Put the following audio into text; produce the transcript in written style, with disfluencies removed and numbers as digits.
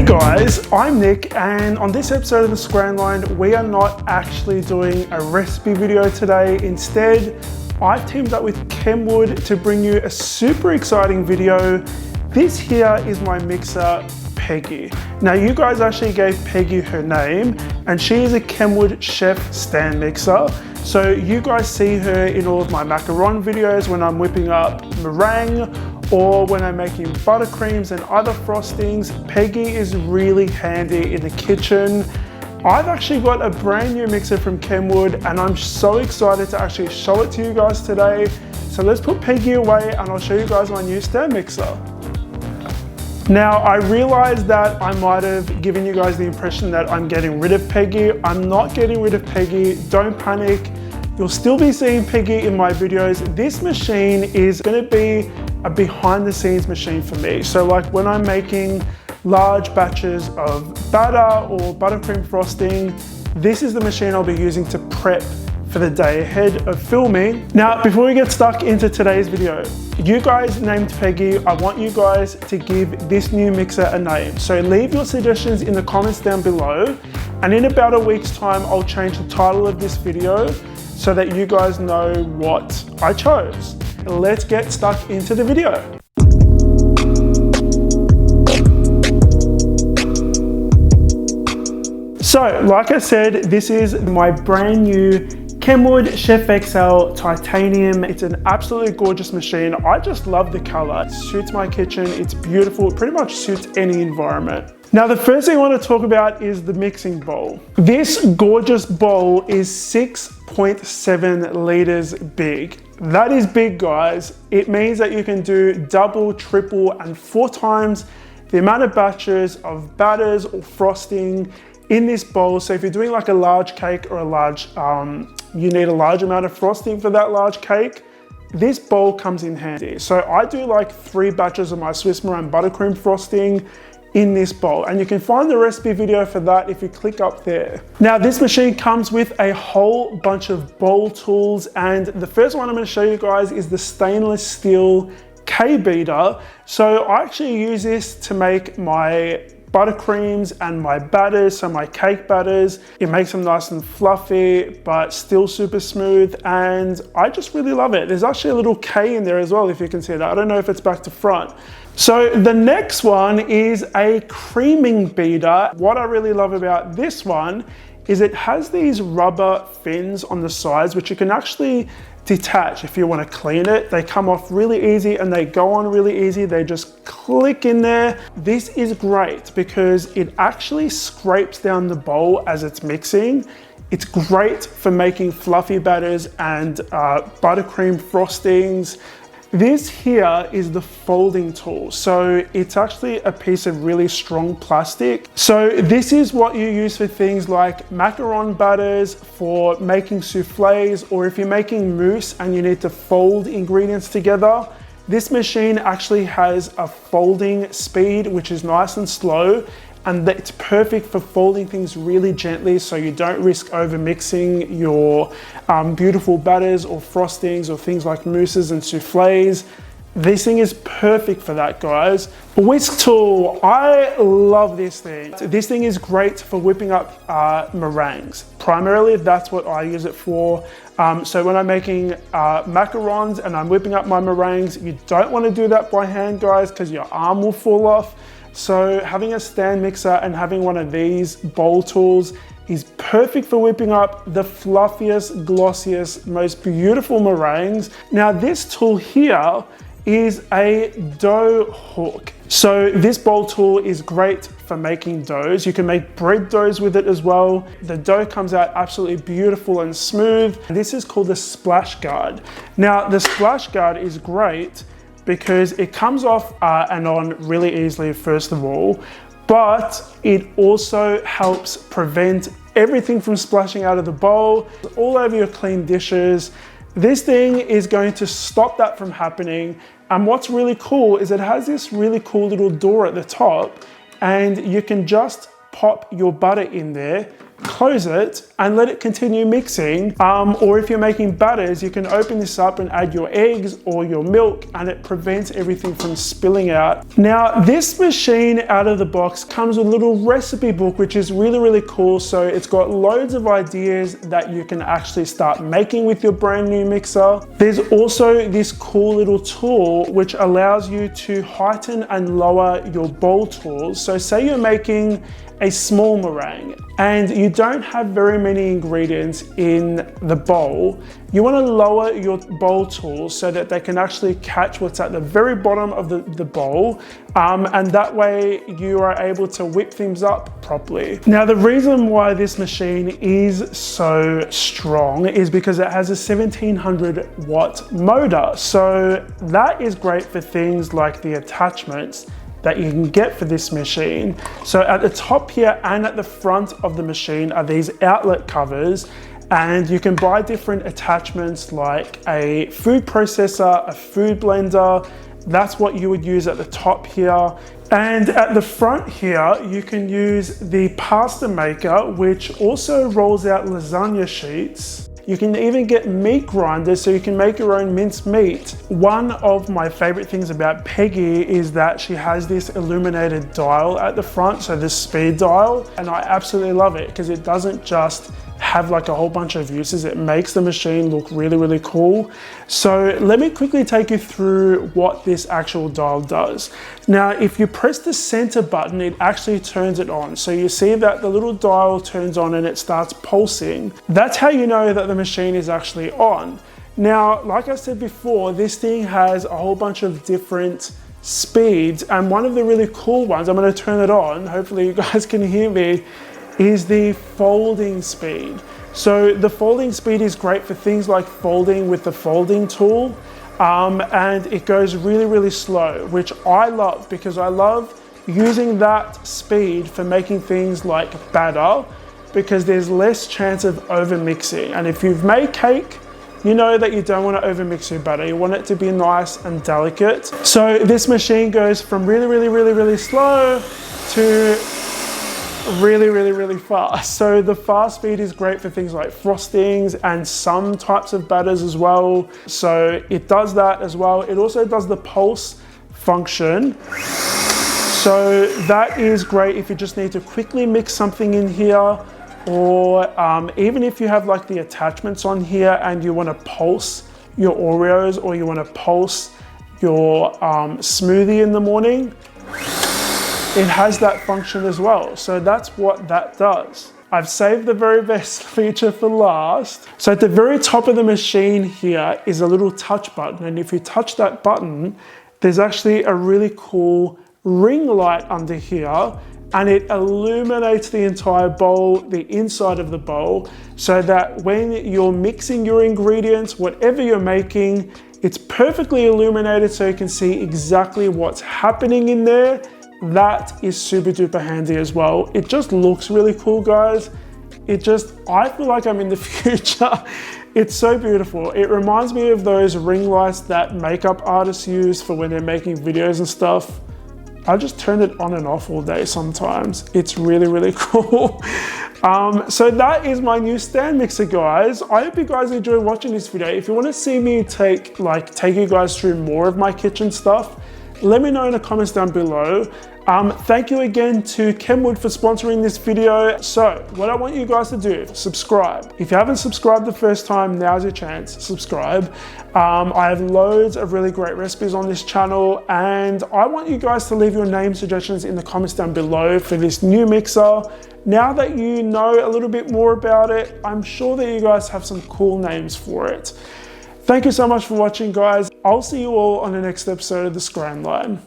Hey guys, I'm Nick, and on this episode of the Scran Line, we are not actually doing a recipe video today. Instead, I've teamed up with Kenwood to bring you a super exciting video. This here is my mixer, Peggy. Now you guys actually gave Peggy her name, and she is a Kenwood Chef stand mixer. So you guys see her in all of my macaron videos when I'm whipping up meringue or when I'm making buttercreams and other frostings. Peggy is really handy in the kitchen. I've actually got a brand new mixer from Kenwood and I'm so excited to actually show it to you guys today. So let's put Peggy away and I'll show you guys my new stand mixer. Now, I realized that I might have given you guys the impression that I'm getting rid of Peggy. I'm not getting rid of Peggy, don't panic. You'll still be seeing Peggy in my videos. This machine is gonna be a behind the scenes machine for me. So like when I'm making large batches of batter or buttercream frosting, this is the machine I'll be using to prep for the day ahead of filming. Now, before we get stuck into today's video, you guys named Peggy. I want you guys to give this new mixer a name. So leave your suggestions in the comments down below. And in about a week's time, I'll change the title of this video so that you guys know what I chose. Let's get stuck into the video. So, like I said, this is my brand new Kenwood Chef XL Titanium. It's an absolutely gorgeous machine. I just love the color. It suits my kitchen, it's beautiful, it pretty much suits any environment. Now, the first thing I want to talk about is the mixing bowl. This gorgeous bowl is 6.7 liters big. That is big, guys. It means that you can do double, triple, and 4 times the amount of batches of batters or frosting in this bowl. So if you're doing like a large cake or a large, you need a large amount of frosting for that large cake, this bowl comes in handy. So I do like 3 batches of my Swiss meringue buttercream frosting in this bowl, and you can find the recipe video for that if you click up there. Now, this machine comes with a whole bunch of bowl tools, and the first one I'm going to show you guys is the stainless steel K-beater. So I actually use this to make my buttercreams and my batters, so my cake batters. It makes them nice and fluffy, but still super smooth, and I just really love it. There's actually a little K in there as well, if you can see that. I don't know if it's back to front. So the next one is a creaming beater. What I really love about this one is it has these rubber fins on the sides, which you can actually detach if you want to clean it. They come off really easy and they go on really easy. They just click in there. This is great because it actually scrapes down the bowl as it's mixing. It's great for making fluffy batters and buttercream frostings. This here is the folding tool. So it's actually a piece of really strong plastic. So this is what you use for things like macaron batters, for making soufflés, or if you're making mousse and you need to fold ingredients together. This machine actually has a folding speed, which is nice and slow, and it's perfect for folding things really gently so you don't risk over mixing your beautiful batters or frostings or things like mousses and soufflés. This thing is perfect for that, guys. Whisk tool, I love this thing. This thing is great for whipping up meringues. Primarily, that's what I use it for. So when I'm making macarons and I'm whipping up my meringues, you don't want to do that by hand, guys, because your arm will fall off. So having a stand mixer and having one of these bowl tools is perfect for whipping up the fluffiest, glossiest, most beautiful meringues. Now this tool here is a dough hook. So this bowl tool is great for making doughs. You can make bread doughs with it as well. The dough comes out absolutely beautiful and smooth. This is called the splash guard. Now the splash guard is great because it comes off and on really easily, first of all, but it also helps prevent everything from splashing out of the bowl, all over your clean dishes. This thing is going to stop that from happening. And what's really cool is it has this really cool little door at the top, and you can just pop your butter in there close it and let it continue mixing. Or if you're making batters, you can open this up and add your eggs or your milk, and it prevents everything from spilling out. Now, this machine out of the box comes with a little recipe book, which is really, really cool. So it's got loads of ideas that you can actually start making with your brand new mixer. There's also this cool little tool which allows you to heighten and lower your bowl tools. So say you're making a small meringue and you don't have very many ingredients in the bowl, you want to lower your bowl tools so that they can actually catch what's at the very bottom of the bowl, and that way you are able to whip things up properly. Now, the reason why this machine is so strong is because it has a 1700 watt motor. So that is great for things like the attachments that you can get for this machine. So at the top here and at the front of the machine are these outlet covers, and you can buy different attachments like a food processor, a food blender. That's what you would use at the top here. And at the front here, you can use the pasta maker, which also rolls out lasagna sheets. You can even get meat grinders so you can make your own minced meat. One of my favorite things about Peggy is that she has this illuminated dial at the front, so this speed dial, and I absolutely love it because it doesn't just have like a whole bunch of uses. It makes the machine look really, really cool. So let me quickly take you through what this actual dial does. Now, if you press the center button, it actually turns it on. So you see that the little dial turns on and it starts pulsing. That's how you know that the machine is actually on. Now, like I said before, this thing has a whole bunch of different speeds, and one of the really cool ones, I'm going to turn it on, hopefully you guys can hear me, is the folding speed. So the folding speed is great for things like folding with the folding tool, and it goes really, really slow, which I love because I love using that speed for making things like batter, because there's less chance of over mixing. And if you've made cake, you know that you don't want to over mix your batter. You want it to be nice and delicate. So this machine goes from really, really, really, really slow to really, really, really fast. So the fast speed is great for things like frostings and some types of batters as well. So it does that as well. It also does the pulse function. So that is great if you just need to quickly mix something in here, or even if you have like the attachments on here and you want to pulse your Oreos, or you want to pulse your smoothie in the morning, it has that function as well. So that's what that does. I've saved the very best feature for last. So at the very top of the machine here is a little touch button. And if you touch that button, there's actually a really cool ring light under here, and it illuminates the entire bowl, the inside of the bowl, so that when you're mixing your ingredients, whatever you're making, it's perfectly illuminated so you can see exactly what's happening in there. That is super duper handy as well. It just looks really cool, guys. I feel like I'm in the future. It's so beautiful. It reminds me of those ring lights that makeup artists use for when they're making videos and stuff. I just turn it on and off all day sometimes. It's really, really cool. So that is my new stand mixer, guys. I hope you guys enjoy watching this video. If you want to see me take you guys through more of my kitchen stuff, let me know in the comments down below. Thank you again to Kenwood for sponsoring this video. So what I want you guys to do, subscribe. If you haven't subscribed the first time, now's your chance, subscribe. I have loads of really great recipes on this channel, and I want you guys to leave your name suggestions in the comments down below for this new mixer. Now that you know a little bit more about it, I'm sure that you guys have some cool names for it. Thank you so much for watching, guys. I'll see you all on the next episode of the Scran Line.